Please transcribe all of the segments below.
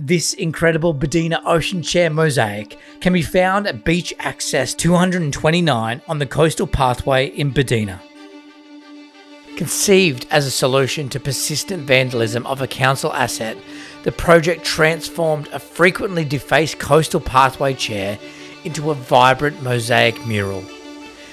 This incredible Buddina ocean chair mosaic can be found at Beach Access 229 on the coastal pathway in Buddina. Conceived as a solution to persistent vandalism of a council asset, the project transformed a frequently defaced coastal pathway chair into a vibrant mosaic mural,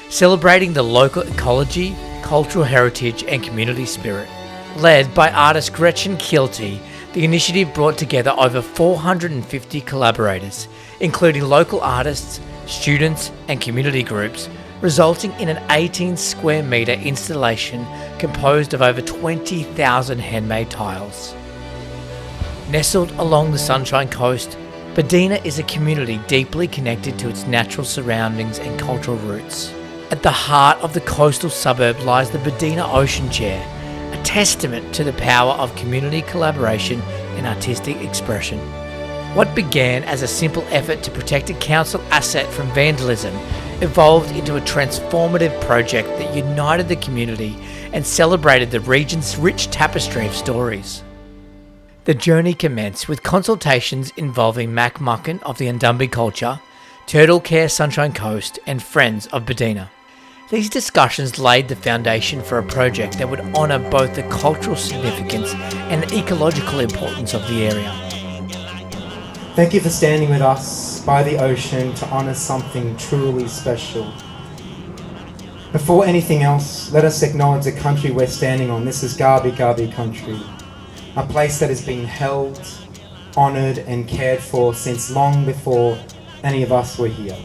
celebrating the local ecology, cultural heritage and community spirit. Led by artist Gretchen Keelty, the initiative brought together over 450 collaborators, including local artists, students and community groups, resulting in an 18 square metre installation composed of over 20,000 handmade tiles. Nestled along the Sunshine Coast, Buddina is a community deeply connected to its natural surroundings and cultural roots. At the heart of the coastal suburb lies the Buddina Ocean Chair, a testament to the power of community collaboration and artistic expression. What began as a simple effort to protect a council asset from vandalism evolved into a transformative project that united the community and celebrated the region's rich tapestry of stories. The journey commenced with consultations involving Mack Muckan of the Undumbi culture, Turtle Care Sunshine Coast and Friends of Buddina. These discussions laid the foundation for a project that would honour both the cultural significance and the ecological importance of the area. Thank you for standing with us by the ocean to honour something truly special. Before anything else, let us acknowledge the country we're standing on. This is Gabi country, a place that has been held, honoured and cared for since long before any of us were here.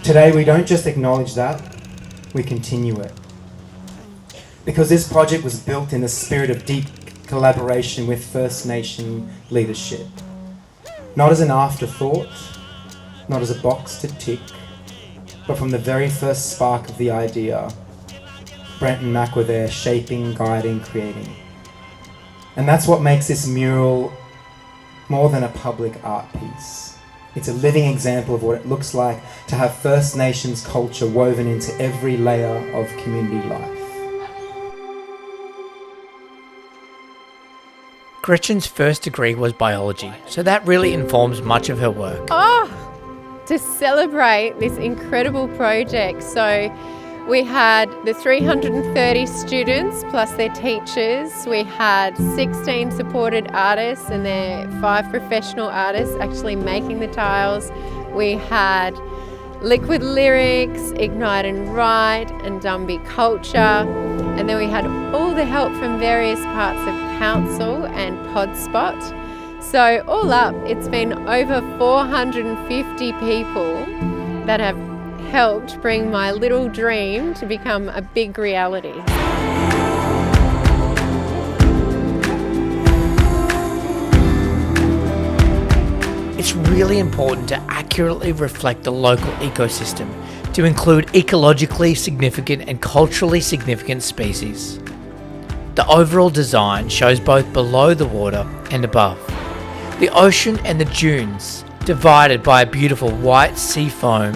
Today we don't just acknowledge that, we continue it. Because this project was built in the spirit of deep collaboration with First Nation leadership. Not as an afterthought, not as a box to tick, but from the very first spark of the idea, Brent and Mack were there shaping, guiding, creating. And that's what makes this mural more than a public art piece. It's a living example of what it looks like to have First Nations culture woven into every layer of community life. Gretchen's first degree was biology, so that really informs much of her work. To celebrate this incredible project. So we had the 330 students plus their teachers. We had 16 supported artists and their 5 professional artists actually making the tiles. We had Liquid Lyrics, Ignite and Write, and Undumbi Culture. And then we had all the help from various parts of council and Podspot. So all up, it's been over 450 people that have helped bring my little dream to become a big reality. It's really important to accurately reflect the local ecosystem to include ecologically significant and culturally significant species. The overall design shows both below the water and above. The ocean and the dunes, divided by a beautiful white sea foam,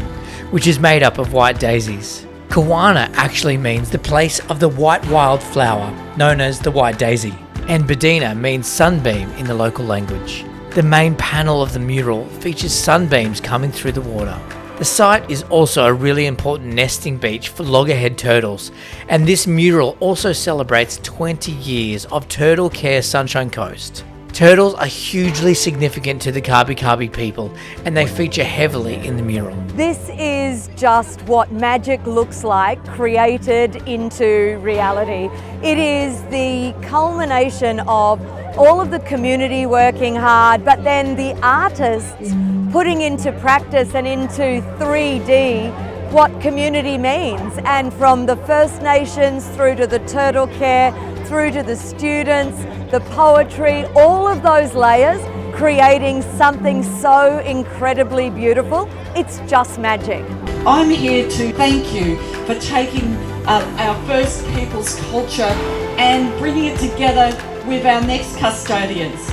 which is made up of white daisies. Kawana actually means the place of the white wildflower, known as the white daisy, and Buddina means sunbeam in the local language. The main panel of the mural features sunbeams coming through the water. The site is also a really important nesting beach for loggerhead turtles, and this mural also celebrates 20 years of Turtle Care Sunshine Coast. Turtles are hugely significant to the Kabi people, and they feature heavily in the mural. This is just what magic looks like created into reality. It is the culmination of all of the community working hard, but then the artists putting into practice and into 3D what community means. And from the First Nations through to the Turtle Care, through to the students, the poetry, all of those layers creating something so incredibly beautiful. It's just magic. I'm here to thank you for taking our First Peoples culture and bringing it together with our next custodians.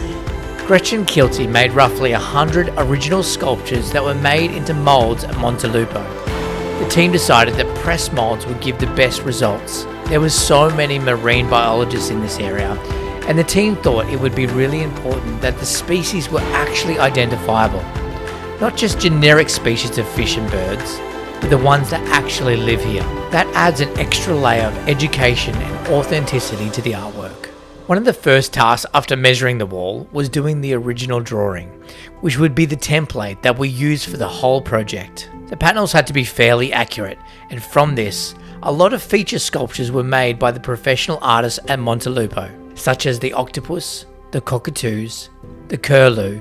Gretchen Keelty made roughly 100 original sculptures that were made into moulds at Monte Lupo. The team decided that press moulds would give the best results. There were so many marine biologists in this area, and the team thought it would be really important that the species were actually identifiable. Not just generic species of fish and birds, but the ones that actually live here. That adds an extra layer of education and authenticity to the artwork. One of the first tasks after measuring the wall was doing the original drawing, which would be the template that we used for the whole project. The panels had to be fairly accurate, and from this, a lot of feature sculptures were made by the professional artists at Monte Lupo, such as the octopus, the cockatoos, the curlew,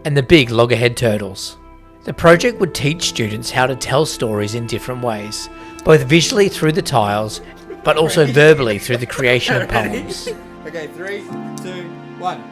and the big loggerhead turtles. The project would teach students how to tell stories in different ways, both visually through the tiles, but also verbally through the creation of poems. Okay, 3, 2, 1.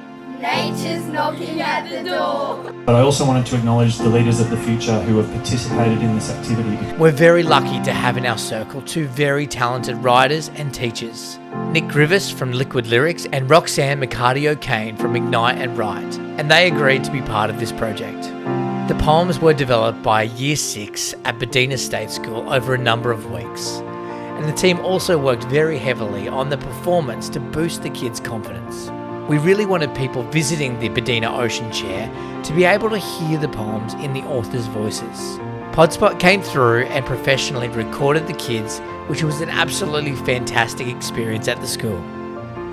Nature's knocking at the door. But I also wanted to acknowledge the leaders of the future who have participated in this activity. We're very lucky to have in our circle two very talented writers and teachers. Nick Grivas from Liquid Lyrics and Roxanne McCarty O'Kane from Ignite and Write, and they agreed to be part of this project. The poems were developed by Year 6 at Buddina State School over a number of weeks, and the team also worked very heavily on the performance to boost the kids' confidence. We really wanted people visiting the Buddina Ocean Chair to be able to hear the poems in the authors' voices. Podspot came through and professionally recorded the kids, which was an absolutely fantastic experience at the school.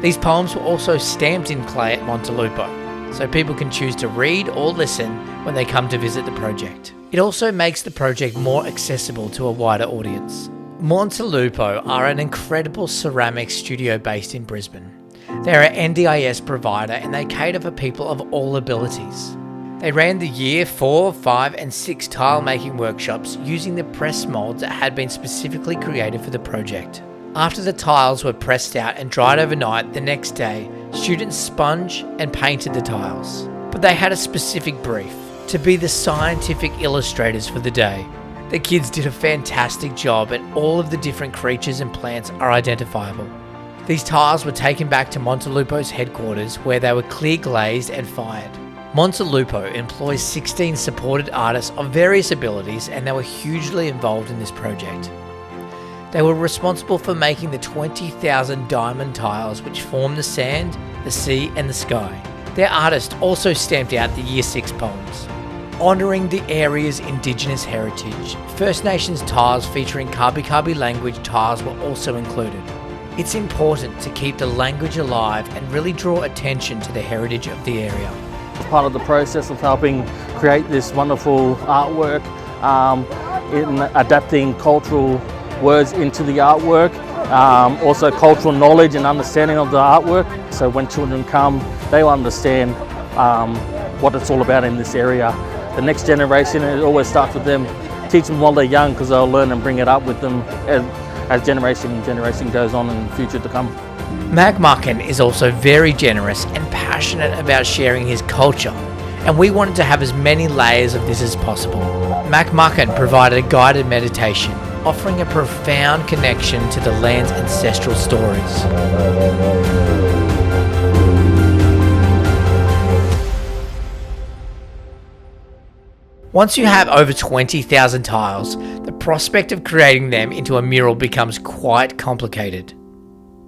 These poems were also stamped in clay at Monte Lupo, so people can choose to read or listen when they come to visit the project. It also makes the project more accessible to a wider audience. Monte Lupo are an incredible ceramics studio based in Brisbane. They're an NDIS provider and they cater for people of all abilities. They ran the Year 4, 5 and 6 tile making workshops using the press molds that had been specifically created for the project. After the tiles were pressed out and dried overnight, the next day, students sponged and painted the tiles. But they had a specific brief, to be the scientific illustrators for the day. The kids did a fantastic job and all of the different creatures and plants are identifiable. These tiles were taken back to Monte Lupo's headquarters where they were clear glazed and fired. Monte Lupo employs 16 supported artists of various abilities and they were hugely involved in this project. They were responsible for making the 20,000 diamond tiles which form the sand, the sea and the sky. Their artist also stamped out the Year 6 poems. Honouring the area's Indigenous heritage, First Nations tiles featuring Kabi Kabi language tiles were also included. It's important to keep the language alive and really draw attention to the heritage of the area. As part of the process of helping create this wonderful artwork, in adapting cultural words into the artwork, also cultural knowledge and understanding of the artwork. So when children come, they will understand what it's all about in this area. The next generation, it always starts with them. Teach them while they're young because they'll learn and bring it up with them as generation goes on in the future to come. Mack Muckan is also very generous and passionate about sharing his culture, and we wanted to have as many layers of this as possible. Mack Muckan provided a guided meditation, offering a profound connection to the land's ancestral stories. Once you have over 20,000 tiles, the prospect of creating them into a mural becomes quite complicated.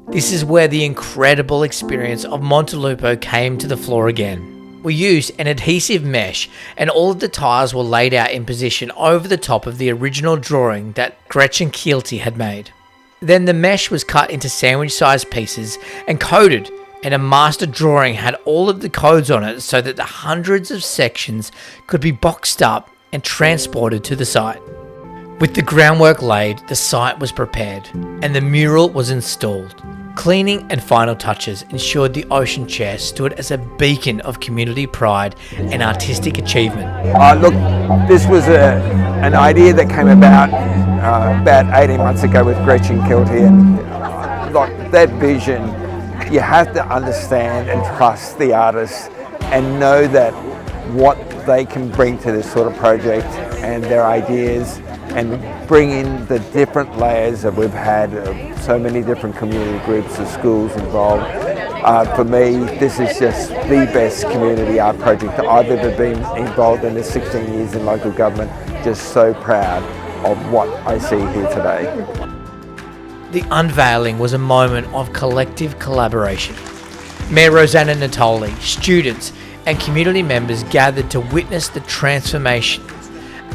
This is where the incredible experience of Monte Lupo came to the fore again. We used an adhesive mesh and all of the tiles were laid out in position over the top of the original drawing that Gretchen Keelty had made. Then the mesh was cut into sandwich-sized pieces and coded, and a master drawing had all of the codes on it so that the hundreds of sections could be boxed up and transported to the site. With the groundwork laid, the site was prepared and the mural was installed. Cleaning and final touches ensured the Ocean Chair stood as a beacon of community pride and artistic achievement. Look, this was an idea that came about 18 months ago with Gretchen Keelty, and like that vision, you have to understand and trust the artists and know that what they can bring to this sort of project and their ideas, and bring in the different layers that we've had, so many different community groups and schools involved. For me, this is just the best community art project that I've ever been involved in. 16 years in local government. Just so proud of what I see here today. The unveiling was a moment of collective collaboration. Mayor Roxanne and Natoli, students and community members gathered to witness the transformation.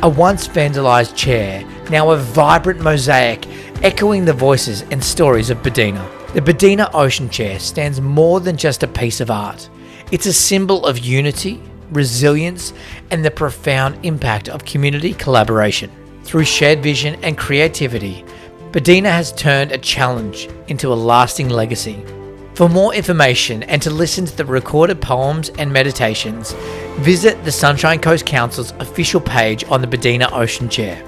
A once vandalised chair, now a vibrant mosaic echoing the voices and stories of Buddina. The Buddina Ocean Chair stands more than just a piece of art. It's a symbol of unity, resilience, and the profound impact of community collaboration. Through shared vision and creativity, Buddina has turned a challenge into a lasting legacy. For more information and to listen to the recorded poems and meditations, visit the Sunshine Coast Council's official page on the Buddina Ocean Chair.